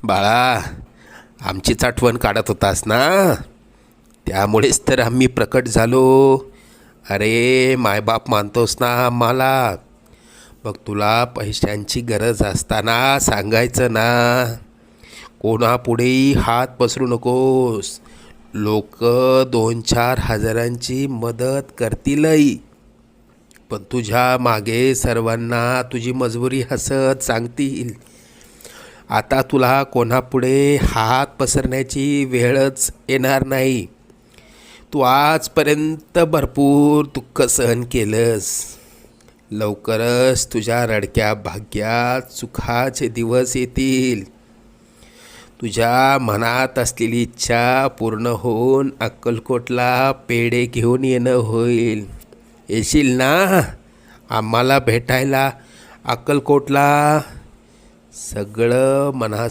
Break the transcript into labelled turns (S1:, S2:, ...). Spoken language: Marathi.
S1: बाळा, आमचीच आठवण काढत होतास ना, त्यामुळेच तर आम्ही प्रकट झालो. अरे मायबाप मानतोस ना आम्हाला, मग तुला पैशांची गरज असताना सांगायचं ना. कोणापुढेही हात पसरू नकोस. लोक 2-4 हजारांची मदत करतीलही, पण तुझ्या मागे सर्वांना तुझी मजबुरी हसत सांगतील. आता तुला कोणापुढे हात पसरण्याची वेळच येणार नाही. तू आजपर्यंत भरपूर दुःख सहन केलंस. लवकरच तुझ्या रडक्या भाग्यात सुखाचे दिवस येतील. तुझ्या मनात असलेली इच्छा पूर्ण होऊन अक्कलकोटला पेढे घेऊन येणं होईल. येशील ना आम्हाला भेटायला अक्कलकोटला? सगळं मनात